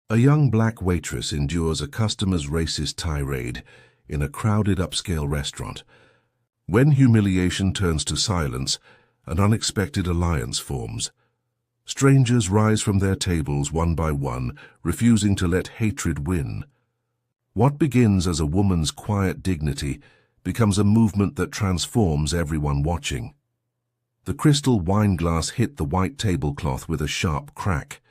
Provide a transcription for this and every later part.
A young black waitress endures a customer's racist tirade in a crowded upscale restaurant. When humiliation turns to silence, an unexpected alliance forms. Strangers rise from their tables one by one, refusing to let hatred win. What begins as a woman's quiet dignity becomes a movement that transforms everyone watching. The crystal wine glass hit the white tablecloth with a sharp crack.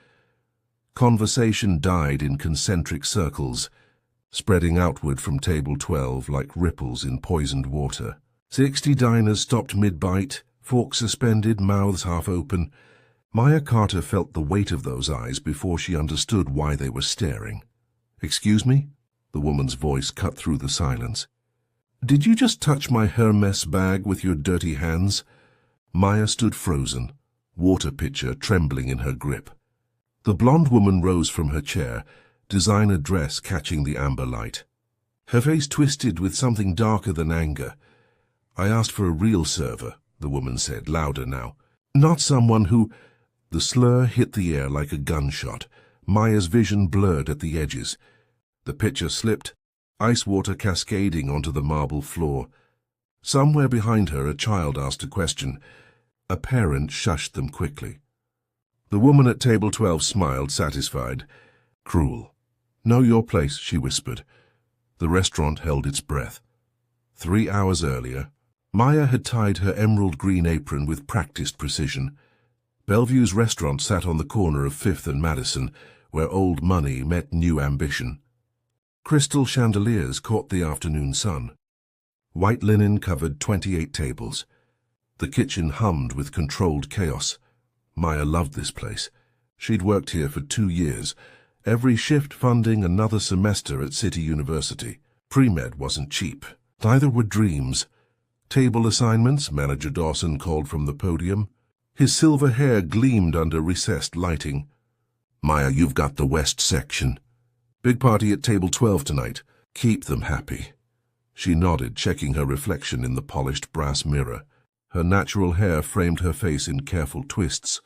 Conversation died in concentric circles, spreading outward from table 12 like ripples in poisoned water. 60 diners stopped mid-bite, forks suspended, mouths half open. Maya Carter felt the weight of those eyes before she understood why they were staring. "Excuse me?" The woman's voice cut through the silence. "Did you just touch my Hermes bag with your dirty hands?" Maya stood frozen, water pitcher trembling in her grip. The blonde woman rose from her chair, designer dress catching the amber light. Her face twisted with something darker than anger. "I asked for a real server," the woman said, louder now. "Not someone who—" The slur hit the air like a gunshot. Maya's vision blurred at the edges. The pitcher slipped, ice water cascading onto the marble floor. Somewhere behind her, a child asked a question. A parent shushed them quickly. The woman at table 12 smiled, satisfied. "Cruel. Know your place," she whispered. The restaurant held its breath. 3 hours earlier, Maya had tied her emerald green apron with practiced precision. Bellevue's restaurant sat on the corner of 5th and Madison, where old money met new ambition. Crystal chandeliers caught the afternoon sun. White linen covered 28 tables. The kitchen hummed with controlled chaos. Maya loved this place. She'd worked here for 2 years, every shift funding another semester at City University. Pre-med wasn't cheap. Neither were dreams. Table assignments, Manager Dawson called from the podium. His silver hair gleamed under recessed lighting. "Maya, you've got the West section. Big party at table 12 tonight. Keep them happy." She nodded, checking her reflection in the polished brass mirror. Her natural hair framed her face in careful twists.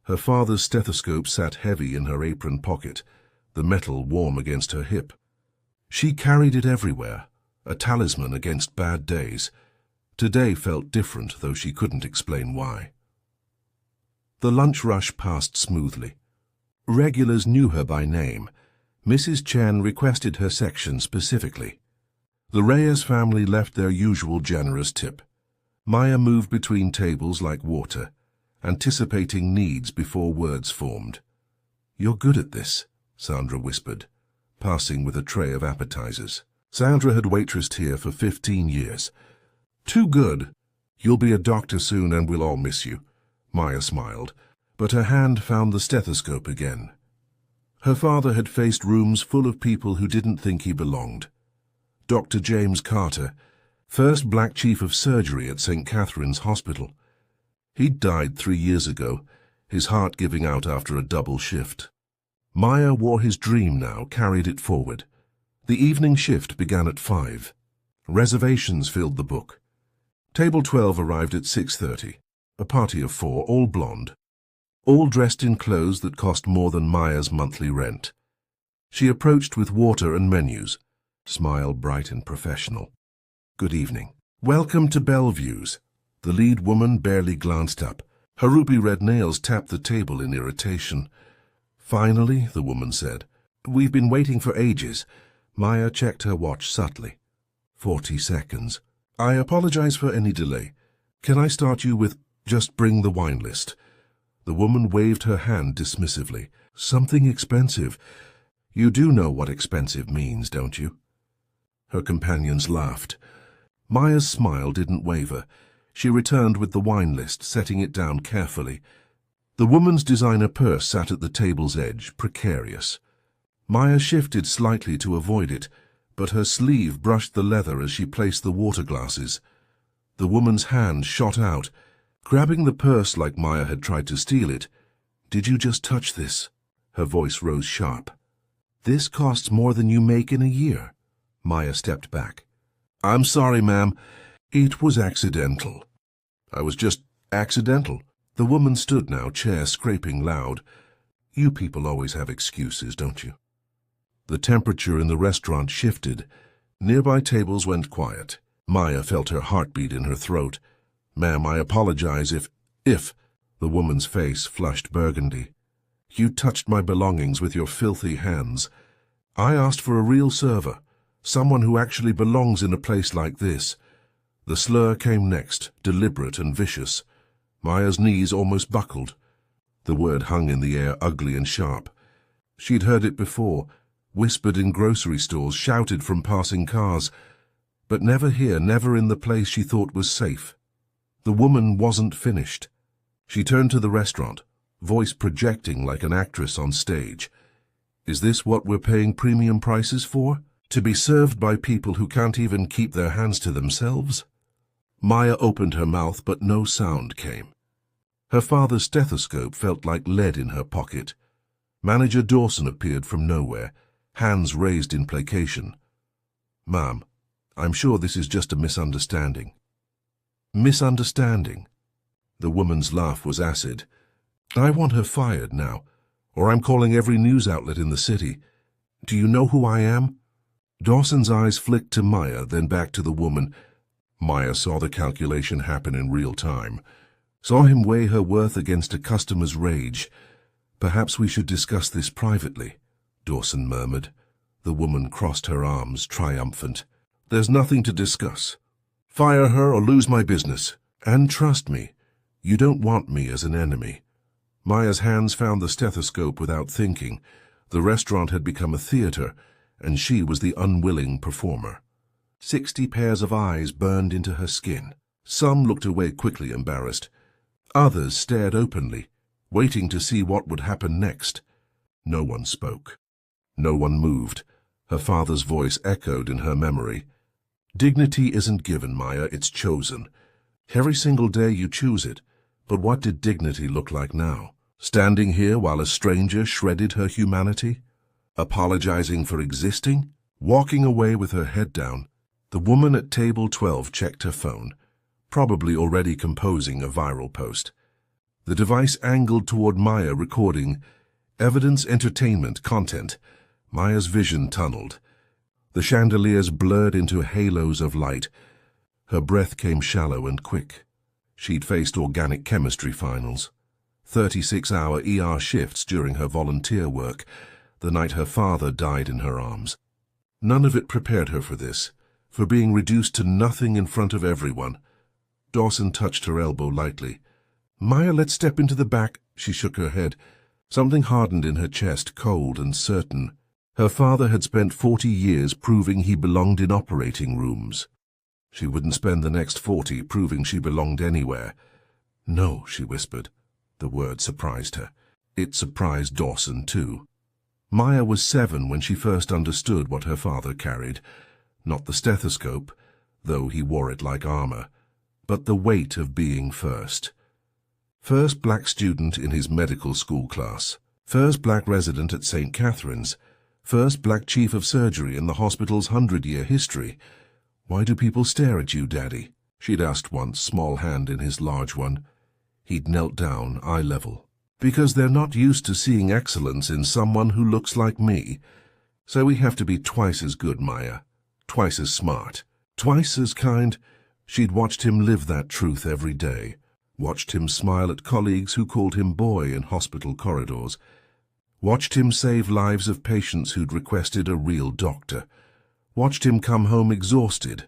Her father's stethoscope sat heavy in her apron pocket, the metal warm against her hip. She carried it everywhere, a talisman against bad days. Today felt different, though she couldn't explain why. The lunch rush passed smoothly. Regulars knew her by name. Mrs. Chen requested her section specifically. The Reyes family left their usual generous tip. Maya moved between tables like water, anticipating needs before words formed. "You're good at this," Sandra whispered, passing with a tray of appetizers. Sandra had waitressed here for 15 years. "Too good. You'll be a doctor soon and we'll all miss you." Maya smiled, but her hand found the stethoscope again. Her father had faced rooms full of people who didn't think he belonged. Dr. James Carter, first black chief of surgery at St. Catherine's Hospital. He'd died 3 years ago, his heart giving out after a double shift. Maya wore his dream now, carried it forward. The evening shift began at 5. Reservations filled the book. Table 12 arrived at 6:30, a party of 4, all blonde, all dressed in clothes that cost more than Maya's monthly rent. She approached with water and menus, smile bright and professional. "Good evening. Welcome to Bellevue's." The lead woman barely glanced up. Her ruby-red nails tapped the table in irritation. "Finally," the woman said. "We've been waiting for ages." Maya checked her watch subtly. 40 seconds. "I apologize for any delay. Can I start you with just bring the wine list?" The woman waved her hand dismissively. "Something expensive. You do know what expensive means, don't you?" Her companions laughed. Maya's smile didn't waver. She returned with the wine list, setting it down carefully. The woman's designer purse sat at the table's edge, precarious. Maya shifted slightly to avoid it, but her sleeve brushed the leather as she placed the water glasses. The woman's hand shot out, grabbing the purse like Maya had tried to steal it. "Did you just touch this?" Her voice rose sharp. "This costs more than you make in a year." Maya stepped back. "I'm sorry, ma'am. It was accidental." "I was just accidental." The woman stood now, chair scraping loud. You people always have excuses, don't you? The temperature in the restaurant shifted. Nearby tables went quiet. Maya felt her heartbeat in her throat. "Ma'am, I apologize if... The woman's face flushed burgundy. "You touched my belongings with your filthy hands. I asked for a real server, someone who actually belongs in a place like this." The slur came next, deliberate and vicious. Maya's knees almost buckled. The word hung in the air, ugly and sharp. She'd heard it before, whispered in grocery stores, shouted from passing cars, but never here, never in the place she thought was safe. The woman wasn't finished. She turned to the restaurant, voice projecting like an actress on stage. "Is this what we're paying premium prices for? To be served by people who can't even keep their hands to themselves?" Maya opened her mouth, but no sound came. Her father's stethoscope felt like lead in her pocket. Manager Dawson appeared from nowhere, hands raised in placation. "Ma'am, I'm sure this is just a misunderstanding." Misunderstanding? The woman's laugh was acid. "I want her fired now, or I'm calling every news outlet in the city. Do you know who I am?" Dawson's eyes flicked to Maya, then back to the woman. Maya saw the calculation happen in real time, saw him weigh her worth against a customer's rage. "Perhaps we should discuss this privately," Dawson murmured. The woman crossed her arms, triumphant. "There's nothing to discuss. Fire her or lose my business. And trust me, you don't want me as an enemy." Maya's hands found the stethoscope without thinking. The restaurant had become a theater, and she was the unwilling performer. 60 pairs of eyes burned into her skin. Some looked away quickly, embarrassed. Others stared openly, waiting to see what would happen next. No one spoke. No one moved. Her father's voice echoed in her memory. "Dignity isn't given, Maya, it's chosen. Every single day you choose it. But what did dignity look like now? Standing here while a stranger shredded her humanity? Apologizing for existing? Walking away with her head down?" The woman at table 12 checked her phone, probably already composing a viral post. The device angled toward Maya, recording evidence, entertainment, content. Maya's vision tunneled. The chandeliers blurred into halos of light. Her breath came shallow and quick. She'd faced organic chemistry finals, 36-hour ER shifts during her volunteer work, the night her father died in her arms. None of it prepared her for this, for being reduced to nothing in front of everyone. Dawson touched her elbow lightly. "Maya, let's step into the back." She shook her head. Something hardened in her chest, cold and certain. Her father had spent 40 years proving he belonged in operating rooms. She wouldn't spend the next 40 proving she belonged anywhere. "No," she whispered. The word surprised her. It surprised Dawson, too. Maya was 7 when she first understood what her father carried. Not the stethoscope, though he wore it like armor, but the weight of being first. First black student in his medical school class. First black resident at St. Catherine's. First black chief of surgery in the hospital's 100-year history. "Why do people stare at you, Daddy?" she'd asked once, small hand in his large one. He'd knelt down, eye level. "Because they're not used to seeing excellence in someone who looks like me. So we have to be twice as good, Maya. Twice as smart. Twice as kind." She'd watched him live that truth every day. Watched him smile at colleagues who called him boy in hospital corridors. Watched him save lives of patients who'd requested a real doctor. Watched him come home exhausted,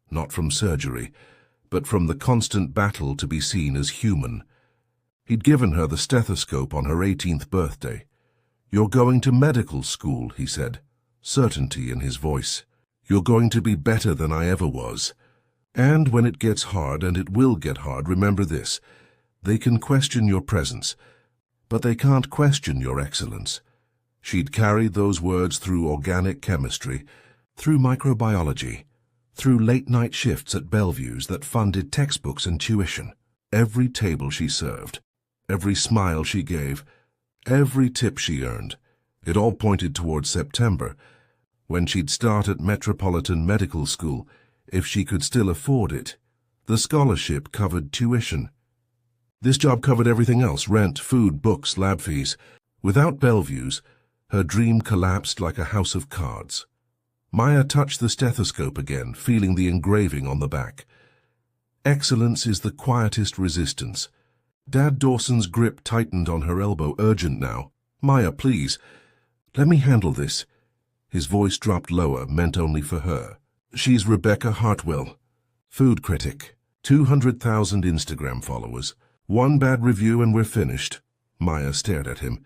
not from surgery, but from the constant battle to be seen as human. He'd given her the stethoscope on her 18th birthday. "You're going to medical school," he said, certainty in his voice. "You're going to be better than I ever was. And when it gets hard, and it will get hard, remember this. They can question your presence, but they can't question your excellence." She'd carried those words through organic chemistry, through microbiology, through late-night shifts at Bellevue's that funded textbooks and tuition. Every table she served, every smile she gave, every tip she earned, it all pointed towards September, when she'd start at Metropolitan Medical School, if she could still afford it. The scholarship covered tuition. This job covered everything else: rent, food, books, lab fees. Without Bellevue's, her dream collapsed like a house of cards. Maya touched the stethoscope again, feeling the engraving on the back. Excellence is the quietest resistance. Dad Dawson's grip tightened on her elbow. Urgent now. Maya, please. Let me handle this. His voice dropped lower, meant only for her. She's Rebecca Hartwell, food critic. 200,000 Instagram followers. One bad review and we're finished. Maya stared at him.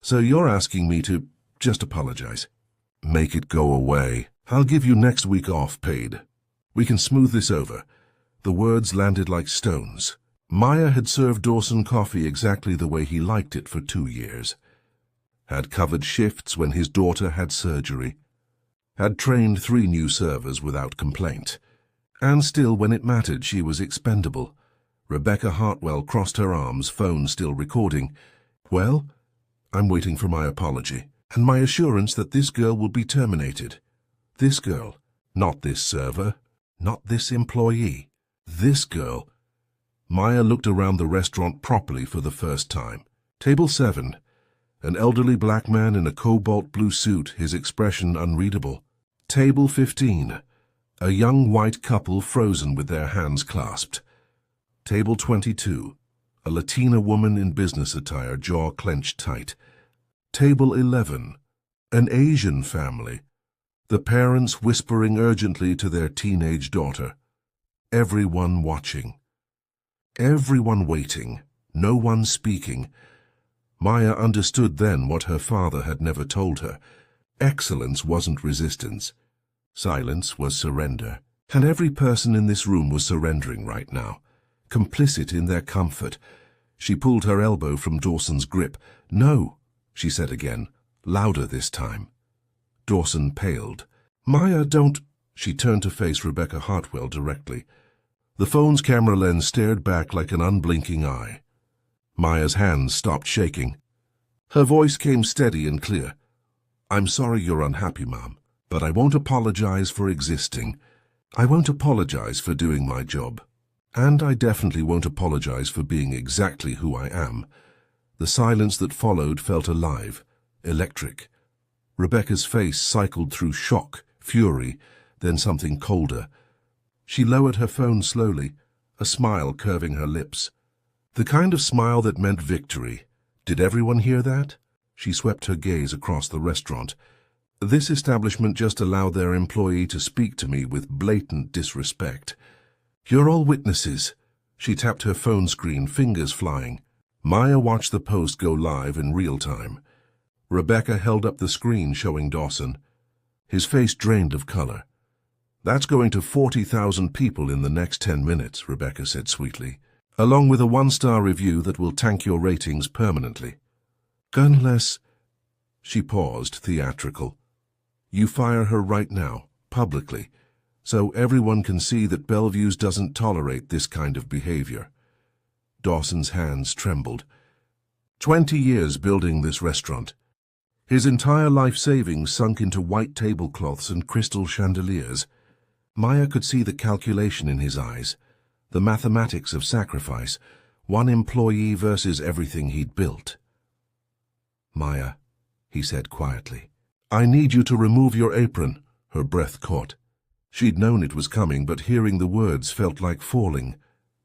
So you're asking me to just apologize? Make it go away. I'll give you next week off paid. We can smooth this over. The words landed like stones. Maya had served Dawson coffee exactly the way he liked it for 2 years. Had covered shifts when his daughter had surgery. Had trained 3 new servers without complaint. And still, when it mattered, she was expendable. Rebecca Hartwell crossed her arms, phone still recording. Well, I'm waiting for my apology, and my assurance that this girl will be terminated. This girl, not this server, not this employee. This girl. Maya looked around the restaurant properly for the first time. Table 7. An elderly black man in a cobalt blue suit, his expression unreadable. Table 15. A young white couple frozen with their hands clasped. Table 22. A Latina woman in business attire, jaw clenched tight. Table 11. An Asian family. The parents whispering urgently to their teenage daughter. Everyone watching. Everyone waiting. No one speaking. Maya understood then what her father had never told her. Excellence wasn't resistance. Silence was surrender. And every person in this room was surrendering right now, complicit in their comfort. She pulled her elbow from Dawson's grip. No, she said again, louder this time. Dawson paled. Maya, don't... She turned to face Rebecca Hartwell directly. The phone's camera lens stared back like an unblinking eye. Maya's hands stopped shaking. Her voice came steady and clear. I'm sorry you're unhappy, Mom, but I won't apologize for existing. I won't apologize for doing my job. And I definitely won't apologize for being exactly who I am. The silence that followed felt alive, electric. Rebecca's face cycled through shock, fury, then something colder. She lowered her phone slowly, a smile curving her lips. The kind of smile that meant victory. Did everyone hear that? She swept her gaze across the restaurant. This establishment just allowed their employee to speak to me with blatant disrespect. You're all witnesses. She tapped her phone screen, fingers flying. Maya watched the post go live in real time. Rebecca held up the screen showing Dawson. His face drained of color. That's going to 40,000 people in the next 10 minutes, Rebecca said sweetly, along with a 1-star review that will tank your ratings permanently. Unless... She paused, theatrical. You fire her right now, publicly, so everyone can see that Bellevue's doesn't tolerate this kind of behavior. Dawson's hands trembled. 20 years building this restaurant. His entire life savings sunk into white tablecloths and crystal chandeliers. Maya could see the calculation in his eyes, the mathematics of sacrifice, one employee versus everything he'd built. Maya, he said quietly, I need you to remove your apron. Her breath caught. She'd known it was coming, but hearing the words felt like falling.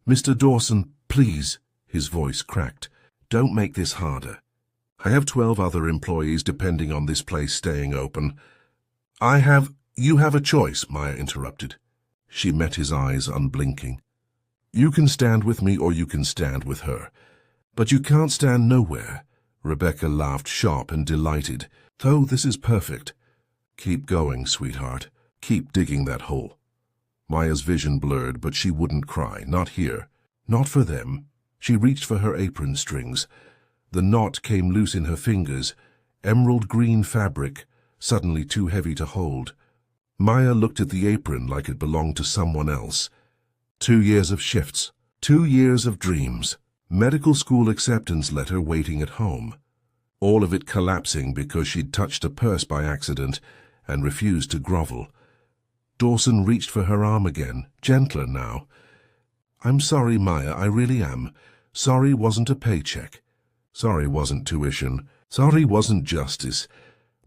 Mr. Dawson, please, his voice cracked. Don't make this harder. I have 12 other employees depending on this place staying open. You have a choice, Maya interrupted. She met his eyes, unblinking. You can stand with me or you can stand with her. But you can't stand nowhere. Rebecca laughed sharp and delighted. Oh, this is perfect. Keep going, sweetheart. Keep digging that hole. Maya's vision blurred, but she wouldn't cry. Not here. Not for them. She reached for her apron strings. The knot came loose in her fingers. Emerald green fabric, suddenly too heavy to hold. Maya looked at the apron like it belonged to someone else. 2 years of shifts. 2 years of dreams. Medical school acceptance letter waiting at home. All of it collapsing because she'd touched a purse by accident and refused to grovel. Dawson reached for her arm again, gentler now. I'm sorry, Maya, I really am. Sorry wasn't a paycheck. Sorry wasn't tuition. Sorry wasn't justice.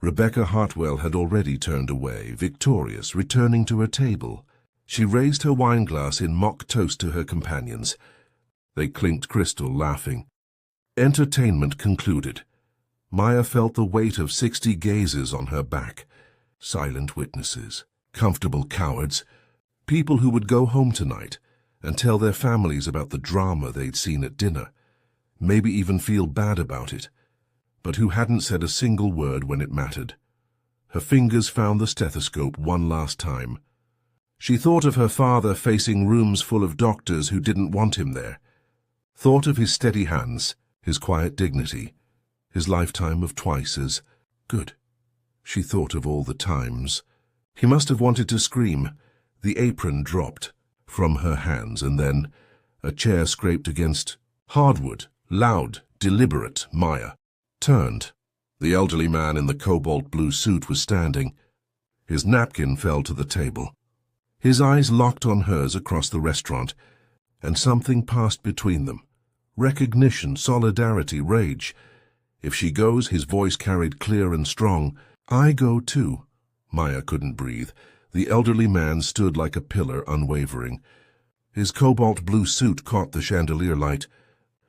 Rebecca Hartwell had already turned away, victorious, returning to her table. She raised her wineglass in mock toast to her companions. They clinked crystal, laughing. Entertainment concluded. Maya felt the weight of 60 gazes on her back. Silent witnesses, comfortable cowards, people who would go home tonight and tell their families about the drama they'd seen at dinner, maybe even feel bad about it, but who hadn't said a single word when it mattered. Her fingers found the stethoscope one last time. She thought of her father facing rooms full of doctors who didn't want him there, thought of his steady hands, his quiet dignity, his lifetime of twice as good. She thought of all the times. He must have wanted to scream. The apron dropped from her hands, and then a chair scraped against hardwood. Loud, deliberate. Maya turned. The elderly man in the cobalt blue suit was standing. His napkin fell to the table. His eyes locked on hers across the restaurant, and something passed between them. Recognition, solidarity, rage. If she goes, his voice carried clear and strong. I go too. Maya couldn't breathe. The elderly man stood like a pillar, unwavering. His cobalt blue suit caught the chandelier light.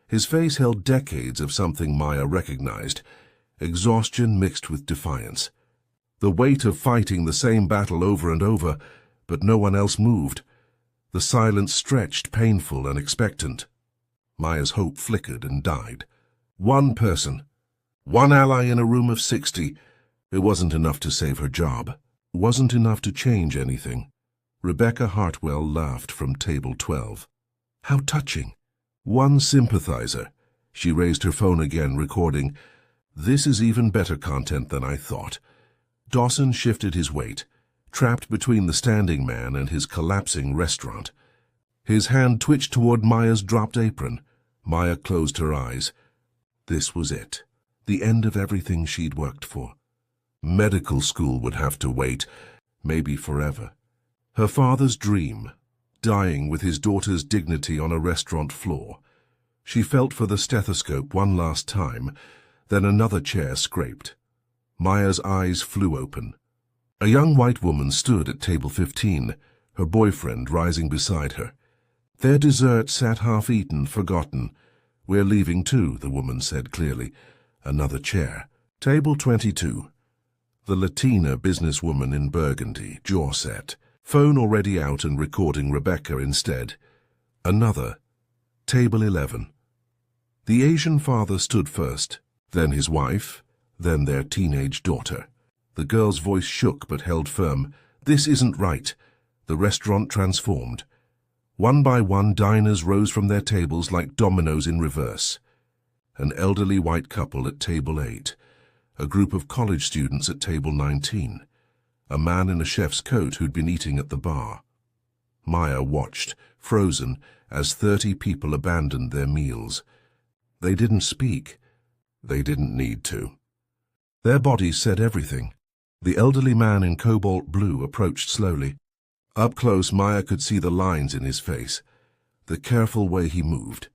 His face held decades of something Maya recognized, exhaustion mixed with defiance. The weight of fighting the same battle over and over, but no one else moved. The silence stretched, painful and expectant. Maya's hope flickered and died. One person, one ally in a room of 60. It wasn't enough to save her job. It wasn't enough to change anything. Rebecca Hartwell laughed from table 12. How touching. One sympathizer. She raised her phone again, recording. This is even better content than I thought. Dawson shifted his weight, trapped between the standing man and his collapsing restaurant. His hand twitched toward Maya's dropped apron. Maya closed her eyes. This was it. The end of everything she'd worked for. Medical school would have to wait, maybe forever. Her father's dream, dying with his daughter's dignity on a restaurant floor. She felt for the stethoscope one last time, then another chair scraped. Maya's eyes flew open. A young white woman stood at table 15, her boyfriend rising beside her. Their dessert sat half-eaten, forgotten. We're leaving too, the woman said clearly. Another chair. Table 22. The Latina businesswoman in burgundy, jaw set. Phone already out and recording Rebecca instead. Another. Table 11. The Asian father stood first, then his wife, then their teenage daughter. The girl's voice shook but held firm. This isn't right. The restaurant transformed. One by one, diners rose from their tables like dominoes in reverse. An elderly white couple at table 8. A group of college students at table 19. A man in a chef's coat who'd been eating at the bar. Maya watched, frozen, as 30 people abandoned their meals. They didn't speak. They didn't need to. Their bodies said everything. The elderly man in cobalt blue approached slowly. Up close, Maya could see the lines in his face, the careful way he moved.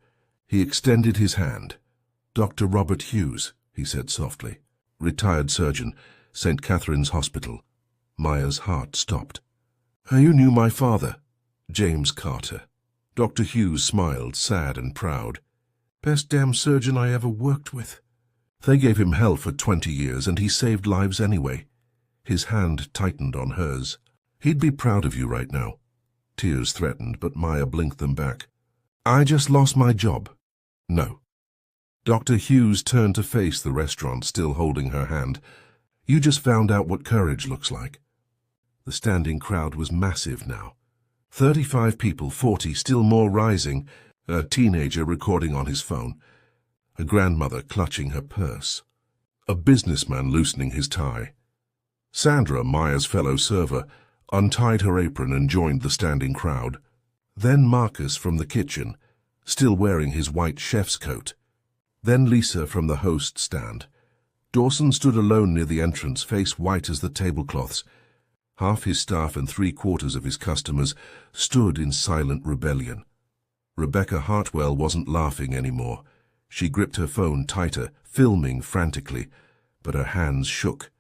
He extended his hand. Dr. Robert Hughes, he said softly. Retired surgeon, St. Catherine's Hospital. Maya's heart stopped. You knew my father, James Carter. Dr. Hughes smiled, sad and proud. Best damn surgeon I ever worked with. They gave him hell for 20 years, and he saved lives anyway. His hand tightened on hers. He'd be proud of you right now. Tears threatened, but Maya blinked them back. I just lost my job. No. Dr. Hughes turned to face the restaurant, still holding her hand. You just found out what courage looks like. The standing crowd was massive now. 35 people, 40, still more rising. A teenager recording on his phone. A grandmother clutching her purse. A businessman loosening his tie. Sandra, Maya's fellow server, untied her apron and joined the standing crowd. Then Marcus from the kitchen, still wearing his white chef's coat. Then Lisa from the host stand. Dawson stood alone near the entrance, face white as the tablecloths. Half his staff and 3/4 of his customers stood in silent rebellion. Rebecca Hartwell wasn't laughing anymore. She gripped her phone tighter, filming frantically, but her hands shook.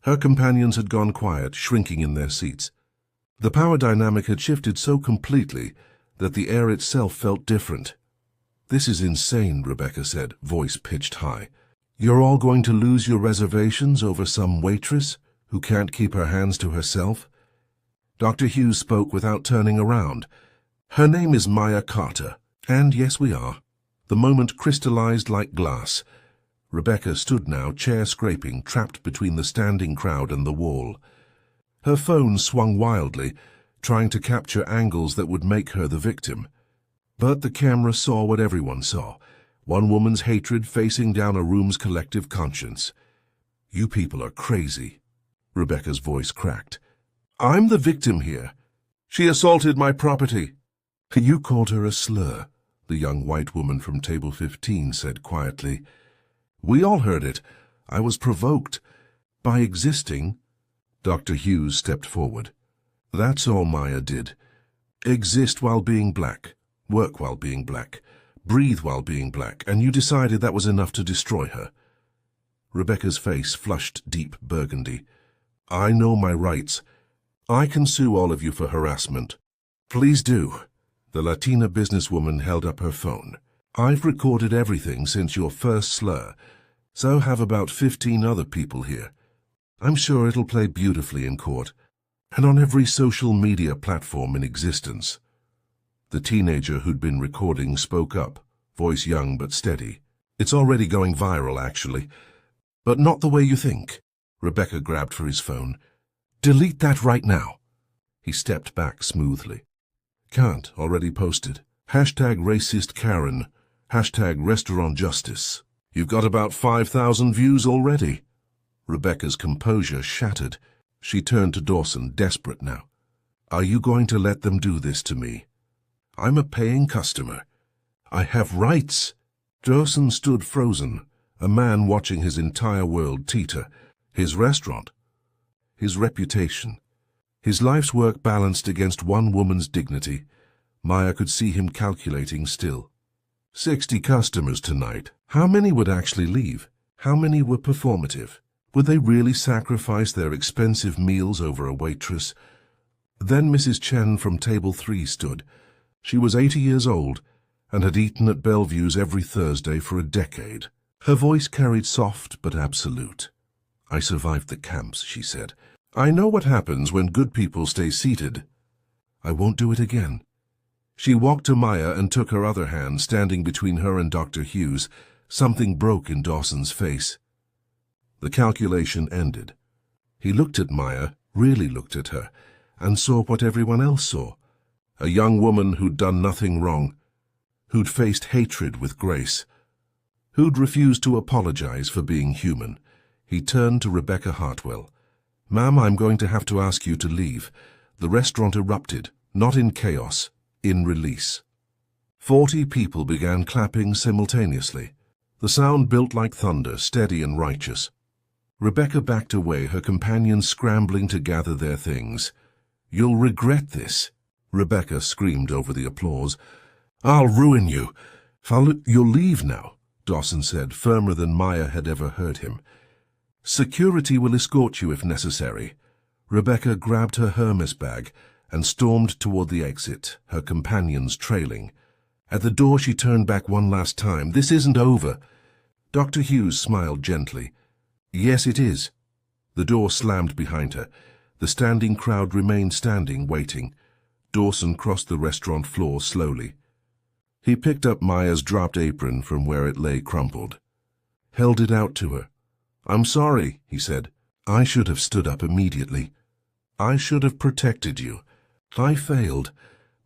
Her companions had gone quiet, shrinking in their seats. The power dynamic had shifted so completely that the air itself felt different. "This is insane," Rebecca said, voice pitched high. "You're all going to lose your reservations over some waitress who can't keep her hands to herself?" Dr. Hughes spoke without turning around. "Her name is Maya Carter, and yes, we are." The moment crystallized like glass. Rebecca stood now, chair scraping, trapped between the standing crowd and the wall. Her phone swung wildly, trying to capture angles that would make her the victim. But the camera saw what everyone saw, one woman's hatred facing down a room's collective conscience. "You people are crazy." Rebecca's voice cracked. "I'm the victim here. She assaulted my property." "You called her a slur," the young white woman from table 15 said quietly. "We all heard it. I was provoked. By existing..." Dr. Hughes stepped forward. "That's all Maya did. Exist while being black, work while being black, breathe while being black, and you decided that was enough to destroy her." Rebecca's face flushed deep burgundy. "I know my rights. I can sue all of you for harassment." "Please do." The Latina businesswoman held up her phone. "I've recorded everything since your first slur, so have about 15 other people here. I'm sure it'll play beautifully in court, and on every social media platform in existence." The teenager who'd been recording spoke up, voice young but steady. "It's already going viral, actually. But not the way you think." Rebecca grabbed for his phone. "Delete that right now." He stepped back smoothly. "Can't, already posted. #racist Karen, #restaurant justice. You've got about 5,000 views already." Rebecca's composure shattered. She turned to Dawson, desperate now. "Are you going to let them do this to me? I'm a paying customer. I have rights." Dawson stood frozen, a man watching his entire world teeter. His restaurant, his reputation, his life's work balanced against one woman's dignity. Maya could see him calculating still. 60 customers tonight. How many would actually leave? How many were performative? Would they really sacrifice their expensive meals over a waitress? Then Mrs. Chen from table 3 stood. She was 80 years old and had eaten at Bellevue's every Thursday for a decade. Her voice carried soft but absolute. "I survived the camps," she said. "I know what happens when good people stay seated. I won't do it again." She walked to Maya and took her other hand, standing between her and Dr. Hughes. Something broke in Dawson's face. The calculation ended. He looked at Maya, really looked at her, and saw what everyone else saw. A young woman who'd done nothing wrong, who'd faced hatred with grace, who'd refused to apologize for being human. He turned to Rebecca Hartwell. "Ma'am, I'm going to have to ask you to leave." The restaurant erupted, not in chaos, in release. 40 people began clapping simultaneously. The sound built like thunder, steady and righteous. Rebecca backed away, her companions scrambling to gather their things. "You'll regret this," Rebecca screamed over the applause. "I'll ruin you." "You'll leave now," Dawson said, firmer than Maya had ever heard him. "Security will escort you if necessary." Rebecca grabbed her Hermes bag and stormed toward the exit, her companions trailing. At the door she turned back one last time. "This isn't over." Dr. Hughes smiled gently. "Yes, it is." The door slammed behind her. The standing crowd remained standing, waiting. Dawson crossed the restaurant floor slowly. He picked up Maya's dropped apron from where it lay crumpled. Held it out to her. "I'm sorry," he said. "I should have stood up immediately. I should have protected you. I failed."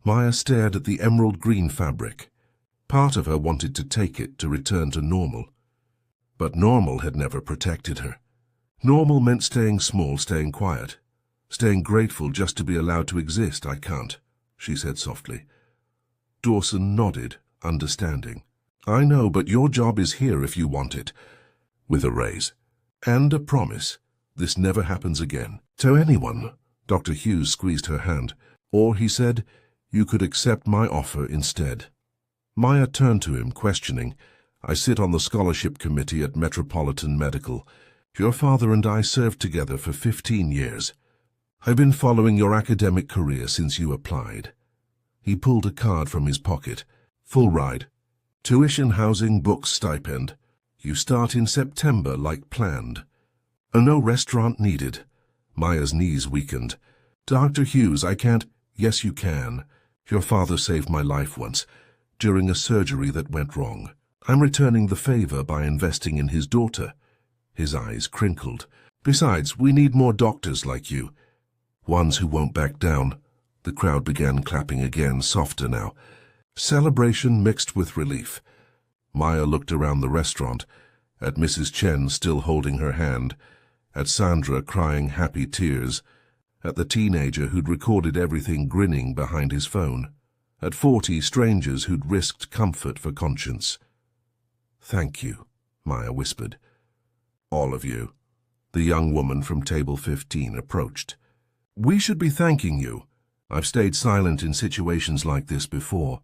Maya stared at the emerald green fabric. Part of her wanted to take it to return to normal. But normal had never protected her. Normal meant staying small, staying quiet, staying grateful just to be allowed to exist. "I can't," she said softly. Dawson nodded, understanding. "I know, but your job is here if you want it." With a raise. "And a promise. This never happens again. To anyone." Dr. Hughes squeezed her hand. "Or," he said, "you could accept my offer instead." Maya turned to him, questioning. I sit on the scholarship committee at Metropolitan Medical. Your father and I served together for 15 years. I've been following your academic career since you applied. He pulled a card from his pocket. Full ride. Tuition, housing, books, stipend. You start in September like planned. No restaurant needed. Maya's knees weakened. Dr. Hughes, I can't. Yes, you can. Your father saved my life once, during a surgery that went wrong. I'm returning the favor by investing in his daughter. His eyes crinkled. Besides, we need more doctors like you. Ones who won't back down. The crowd began clapping again, softer now. Celebration mixed with relief. Maya looked around the restaurant, at Mrs. Chen still holding her hand, at Sandra crying happy tears, at the teenager who'd recorded everything grinning behind his phone, at 40 strangers who'd risked comfort for conscience. Thank you, Maya whispered. All of you. The young woman from table 15 approached. We should be thanking you. I've stayed silent in situations like this before.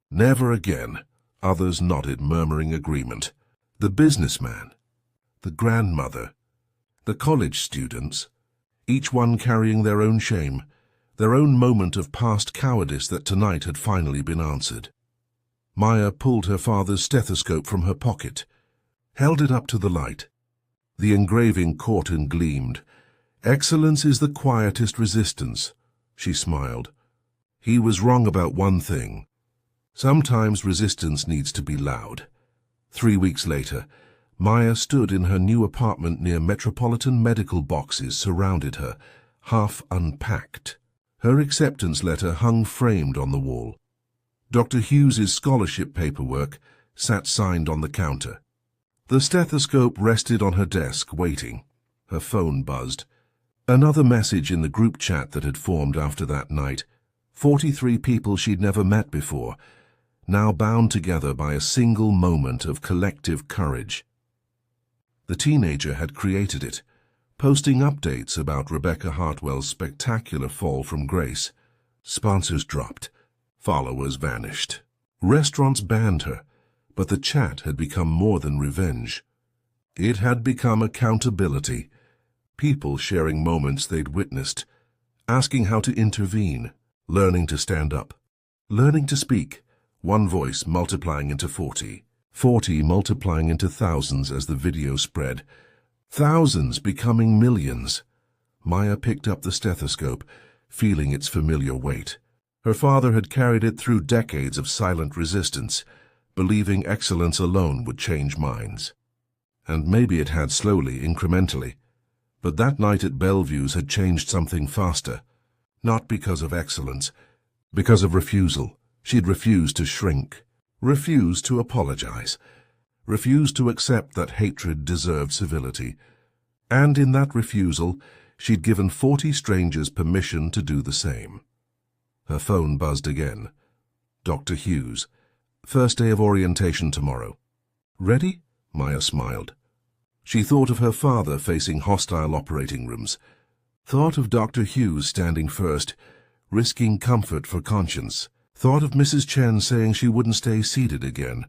Never again. Others nodded, murmuring agreement. The businessman, the grandmother, the college students, each one carrying their own shame, their own moment of past cowardice that tonight had finally been answered. Maya pulled her father's stethoscope from her pocket, held it up to the light. The engraving caught and gleamed. Excellence is the quietest resistance, she smiled. He was wrong about one thing. Sometimes resistance needs to be loud. 3 weeks later, Maya stood in her new apartment near Metropolitan Medical. Boxes surrounded her, half unpacked. Her acceptance letter hung framed on the wall. Dr. Hughes's scholarship paperwork sat signed on the counter. The stethoscope rested on her desk, waiting. Her phone buzzed. Another message in the group chat that had formed after that night. 43 people she'd never met before, now bound together by a single moment of collective courage. The teenager had created it, posting updates about Rebecca Hartwell's spectacular fall from grace. Sponsors dropped. Followers vanished. Restaurants banned her, but the chat had become more than revenge. It had become accountability. People sharing moments they'd witnessed, asking how to intervene, learning to stand up, learning to speak. One voice multiplying into 40, 40 multiplying into thousands as the video spread, thousands becoming millions. Maya picked up the stethoscope, feeling its familiar weight. Her father had carried it through decades of silent resistance, believing excellence alone would change minds. And maybe it had slowly, incrementally. But that night at Bellevue's had changed something faster. Not because of excellence, because of refusal. She'd refused to shrink, refused to apologize, refused to accept that hatred deserved civility. And in that refusal, she'd given 40 strangers permission to do the same. Her phone buzzed again. Dr. Hughes. First day of orientation tomorrow. Ready? Maya smiled. She thought of her father facing hostile operating rooms, thought of Dr. Hughes standing first, risking comfort for conscience. Thought of Mrs. Chen saying she wouldn't stay seated again.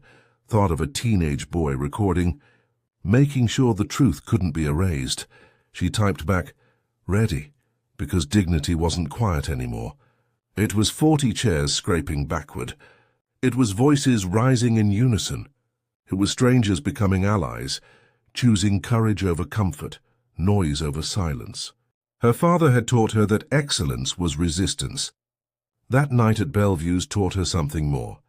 Thought of a teenage boy recording, making sure the truth couldn't be erased. She typed back, ready, because dignity wasn't quiet anymore. It was 40 chairs scraping backward. It was voices rising in unison. It was strangers becoming allies, choosing courage over comfort, noise over silence. Her father had taught her that excellence was resistance. That night at Bellevue's taught her something more.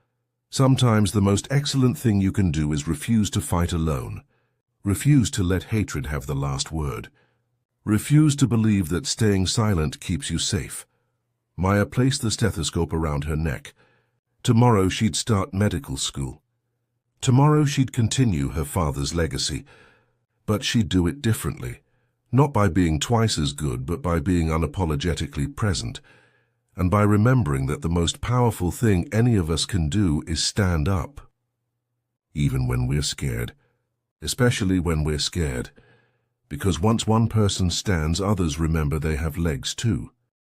Sometimes the most excellent thing you can do is refuse to fight alone. Refuse to let hatred have the last word. Refuse to believe that staying silent keeps you safe. Maya placed the stethoscope around her neck. Tomorrow she'd start medical school. Tomorrow she'd continue her father's legacy. But she'd do it differently. Not by being twice as good, but by being unapologetically present. And by remembering that the most powerful thing any of us can do is stand up. Even when we're scared. Especially when we're scared. Because once one person stands, others remember they have legs too.